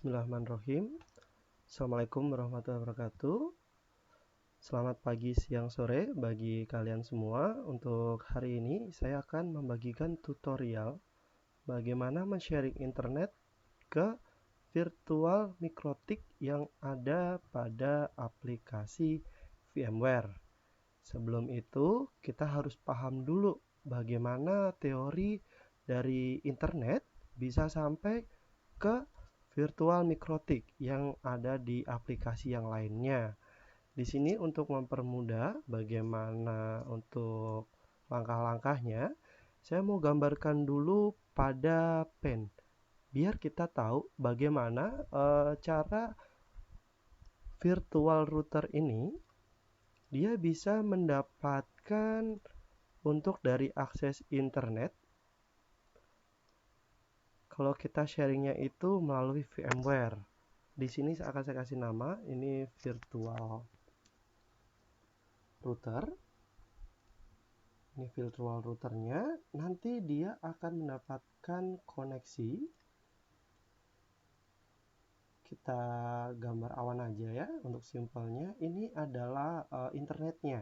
Bismillahirrahmanirrahim. Assalamualaikum warahmatullahi wabarakatuh. Selamat pagi, siang, sore bagi kalian semua. Untuk hari ini saya akan membagikan tutorial bagaimana men-sharing internet ke virtual mikrotik yang ada pada aplikasi VMware. Sebelum itu, kita harus paham dulu bagaimana teori dari internet bisa sampai ke virtual mikrotik yang ada di aplikasi yang lainnya. Di sini untuk mempermudah bagaimana untuk langkah-langkahnya, saya mau gambarkan dulu pada pen, biar kita tahu bagaimana cara virtual router ini dia bisa mendapatkan untuk dari akses internet. Kalau kita sharingnya itu melalui VMware. Di sini akan saya kasih nama, ini virtual router. Ini virtual routernya. Nanti dia akan mendapatkan koneksi. Kita gambar awan aja ya, untuk simpelnya. Ini adalah internetnya.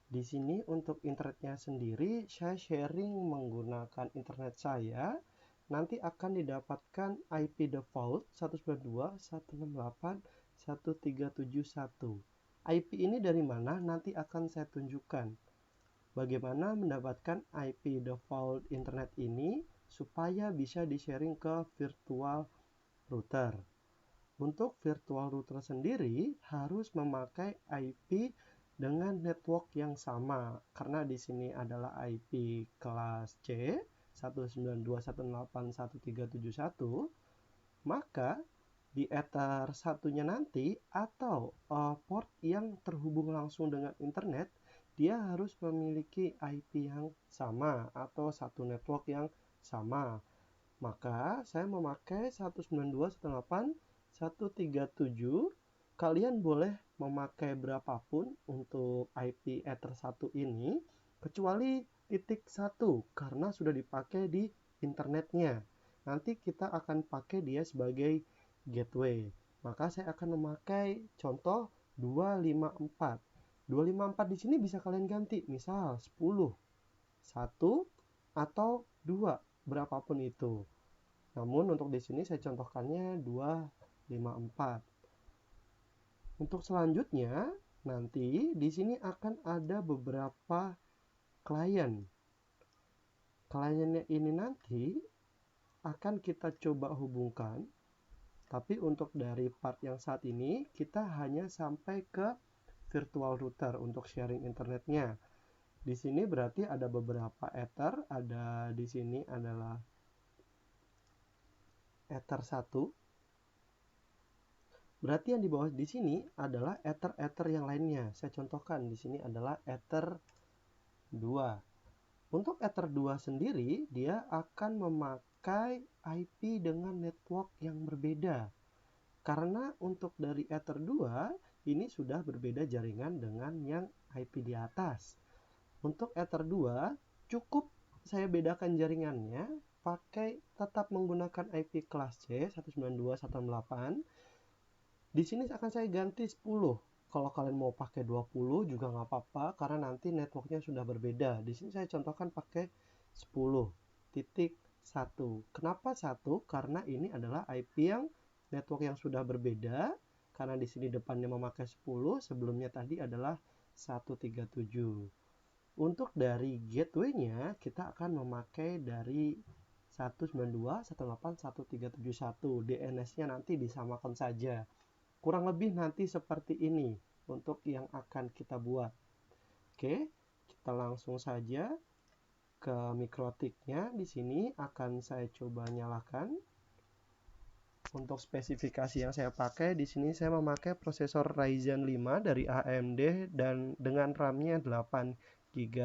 Di sini untuk internetnya sendiri, saya sharing menggunakan internet saya. Nanti akan didapatkan IP default 192.168.1.371. IP ini dari mana? Nanti akan saya tunjukkan bagaimana mendapatkan IP default internet ini supaya bisa di-sharing ke virtual router. Untuk virtual router sendiri harus memakai IP dengan network yang sama, karena di sini adalah IP kelas C 192.168.1.371, maka di ether satunya nanti atau port yang terhubung langsung dengan internet, dia harus memiliki IP yang sama atau satu network yang sama. Maka saya memakai 192.168.1.371. Kalian boleh memakai berapapun untuk IP ether 1 ini, kecuali titik 1 karena sudah dipakai di internetnya. Nanti kita akan pakai dia sebagai gateway. Maka saya akan memakai contoh 254. 254 di sini bisa kalian ganti, misal 10, 1 atau 2, berapapun itu. Namun untuk di sini saya contohkannya 254. Untuk selanjutnya nanti di sini akan ada beberapa klien. Kliennya ini nanti akan kita coba hubungkan, tapi untuk dari part yang saat ini kita hanya sampai ke virtual router untuk sharing internetnya. Di sini berarti ada beberapa ether, ada di sini adalah ether 1. Berarti yang di bawah di sini adalah ether-ether yang lainnya. Saya contohkan di sini adalah ether 2. Untuk ether 2 sendiri, dia akan memakai IP dengan network yang berbeda. Karena untuk dari ether 2, ini sudah berbeda jaringan dengan yang IP di atas. Untuk ether 2, cukup saya bedakan jaringannya, pakai tetap menggunakan IP kelas C 192.168. Di sini akan saya ganti 10. Kalau kalian mau pakai 20 juga nggak apa-apa, karena nanti networknya sudah berbeda. Di sini saya contohkan pakai 10.1. Kenapa 1? Karena ini adalah IP yang network yang sudah berbeda. Karena di sini depannya memakai 10, sebelumnya tadi adalah 137. Untuk dari gateway-nya kita akan memakai dari 192.168.1.371. DNS-nya nanti disamakan saja. Kurang lebih nanti seperti ini untuk yang akan kita buat. Oke, kita langsung saja ke mikrotiknya. Di sini akan saya coba nyalakan. Untuk spesifikasi yang saya pakai, di sini saya memakai prosesor Ryzen 5 dari AMD dan dengan RAM-nya 8 GB.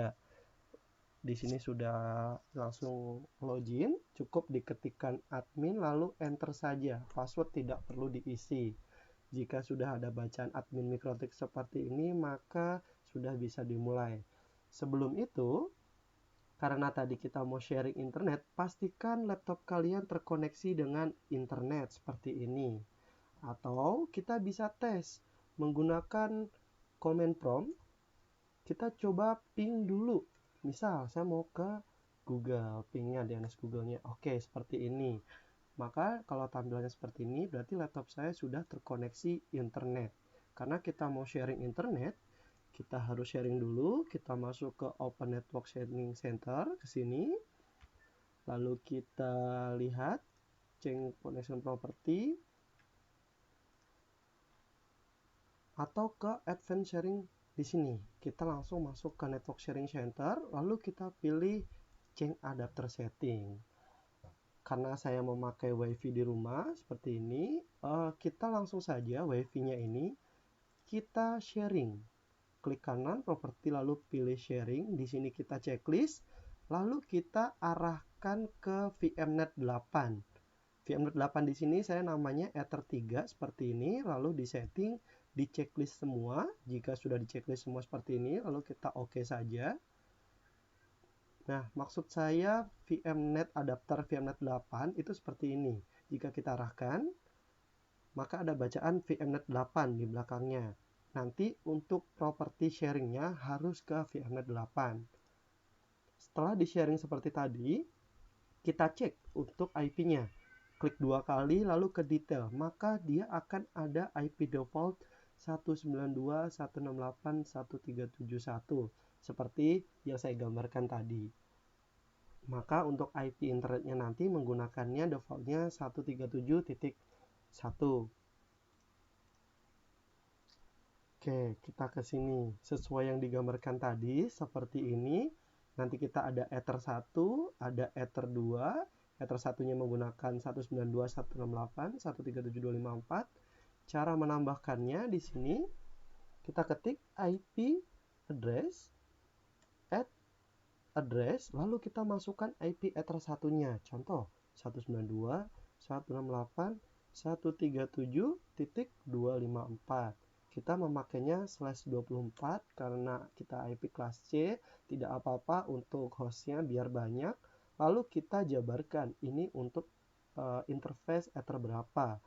Di sini sudah langsung login, cukup diketikkan admin lalu enter saja. Password tidak perlu diisi. Jika sudah ada bacaan admin mikrotik seperti ini, maka sudah bisa dimulai. Sebelum itu, Karena tadi kita mau sharing internet, pastikan laptop kalian terkoneksi dengan internet seperti ini. Atau kita bisa tes menggunakan command prompt. Kita coba ping dulu. Misal saya mau ke Google, pingnya DNS Google-nya. Oke, seperti ini. Maka kalau tampilannya seperti ini, berarti laptop saya sudah terkoneksi internet. Karena kita mau sharing internet, kita harus sharing dulu. Kita masuk ke Open Network Sharing Center, ke sini. Lalu kita lihat, change connection property, atau ke Advanced Sharing di sini. Kita langsung masuk ke Network Sharing Center, lalu kita pilih change adapter setting. Karena saya memakai WiFi di rumah seperti ini, kita langsung saja WiFi-nya ini kita sharing. Klik kanan properti lalu pilih sharing. Di sini kita checklist, lalu kita arahkan ke VMnet 8. VMnet 8 di sini saya namanya Ether 3 seperti ini, lalu di setting, di checklist semua. Jika sudah di checklist semua seperti ini, lalu kita oke saja. Nah, maksud saya VMnet adapter VMnet 8 itu seperti ini. Jika kita arahkan, maka ada bacaan VMnet 8 di belakangnya. Nanti untuk properti sharingnya harus ke VMnet 8. Setelah di sharing seperti tadi, kita cek untuk IP-nya. Klik 2 kali lalu ke detail, maka dia akan ada IP default 192.168.1371 seperti yang saya gambarkan tadi. Maka untuk IP internetnya nanti menggunakannya defaultnya 137.1. Oke, kita ke sini. Sesuai yang digambarkan tadi, seperti ini. Nanti kita ada Ether 1, ada Ether 2. Ether 1-nya menggunakan 192.168.137.254. Cara menambahkannya di sini, kita ketik IP address, add address, lalu kita masukkan IP Ether 1-nya. Contoh, 192.168.137.254. Kita memakainya /24 karena kita IP kelas C, tidak apa-apa untuk hostnya biar banyak. Lalu kita jabarkan ini untuk interface Ether berapa.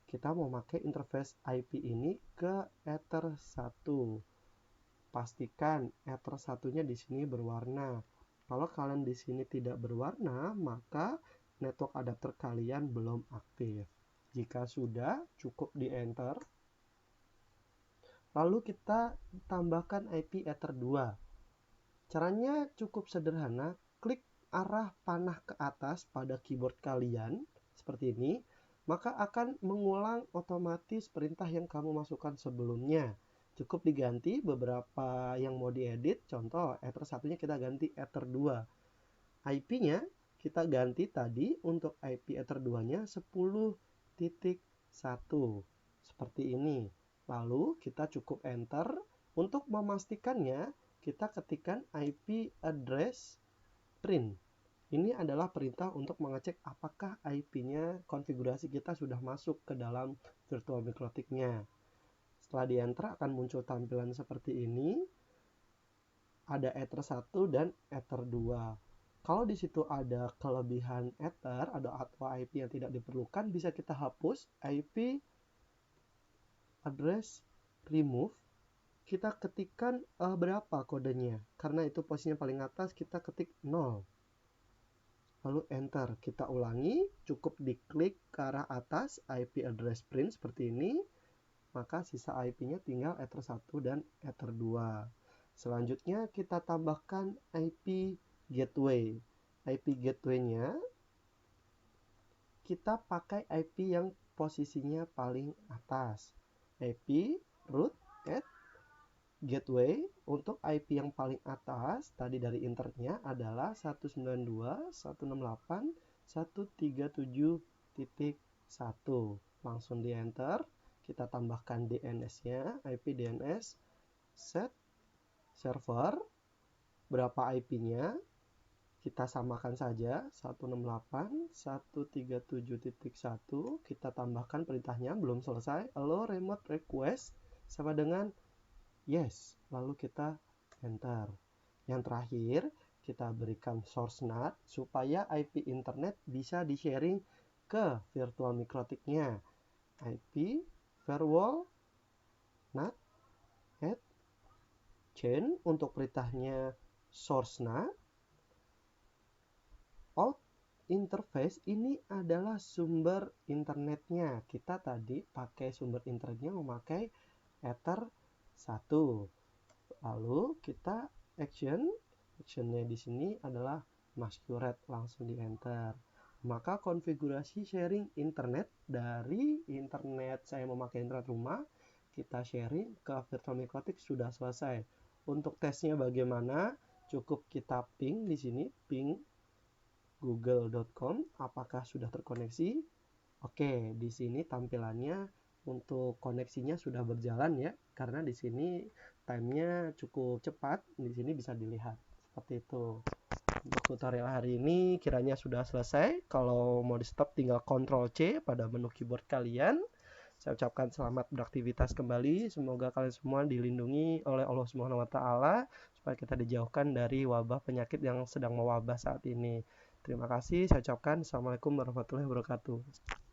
Kita mau pakai interface IP ini ke Ether 1. Pastikan Ether 1-nya di sini berwarna. Kalau kalian di sini tidak berwarna, maka network adapter kalian belum aktif. Jika sudah, cukup di enter. Lalu kita tambahkan IP Ether 2. Caranya cukup sederhana. Klik arah panah ke atas pada keyboard kalian, seperti ini. Maka akan mengulang otomatis perintah yang kamu masukkan sebelumnya. Cukup diganti beberapa yang mau diedit. Contoh, Ether 1-nya kita ganti Ether 2. IP-nya kita ganti tadi untuk IP Ether 2-nya 10.1. Seperti ini. Lalu kita cukup enter. Untuk memastikannya, kita ketikkan IP address print. Ini adalah perintah untuk mengecek apakah IP-nya konfigurasi kita sudah masuk ke dalam virtual mikrotik-nya. Setelah di enter akan muncul tampilan seperti ini. Ada Ether 1 dan Ether 2. Kalau di situ ada kelebihan Ether, ada atau IP yang tidak diperlukan, bisa kita hapus. IP address remove, kita ketikkan berapa kodenya. Karena itu posisinya paling atas, kita ketik 0. Lalu enter. Kita ulangi, cukup diklik ke arah atas IP address print seperti ini. Maka sisa IP-nya tinggal Ether 1 dan Ether 2. Selanjutnya kita tambahkan IP gateway. IP gateway-nya kita pakai IP yang posisinya paling atas. IP root at gateway. Untuk IP yang paling atas tadi dari internetnya adalah 192.168.137.1. Langsung di enter. Kita tambahkan DNS-nya, IP DNS set server. Berapa IP-nya? Kita samakan saja 168.137.1. Kita tambahkan perintahnya belum selesai. Allow remote request sama dengan yes. Lalu kita enter. Yang terakhir, kita berikan source NAT supaya IP internet bisa di-sharing ke virtual mikrotiknya. IP firewall NAT add chain untuk perintahnya source NAT. Out interface ini adalah sumber internetnya. Kita tadi pakai sumber internetnya memakai Ether 1. Lalu kita actionnya di sini adalah masquerade, langsung di enter. Maka konfigurasi sharing internet dari internet saya memakai internet rumah, kita sharing ke virtual mikrotik sudah selesai. Untuk tesnya bagaimana? Cukup kita ping di sini, ping google.com apakah sudah terkoneksi. Oke, di sini tampilannya untuk koneksinya sudah berjalan ya, karena di sini time-nya cukup cepat. Di sini bisa dilihat seperti itu. Untuk tutorial hari ini kiranya sudah selesai. Kalau mau di stop tinggal Ctrl C pada menu keyboard kalian. Saya ucapkan selamat beraktivitas kembali. Semoga kalian semua dilindungi oleh Allah Subhanahu wa taala supaya kita dijauhkan dari wabah penyakit yang sedang mewabah saat ini. Terima kasih. Saya ucapkan Assalamualaikum warahmatullahi wabarakatuh.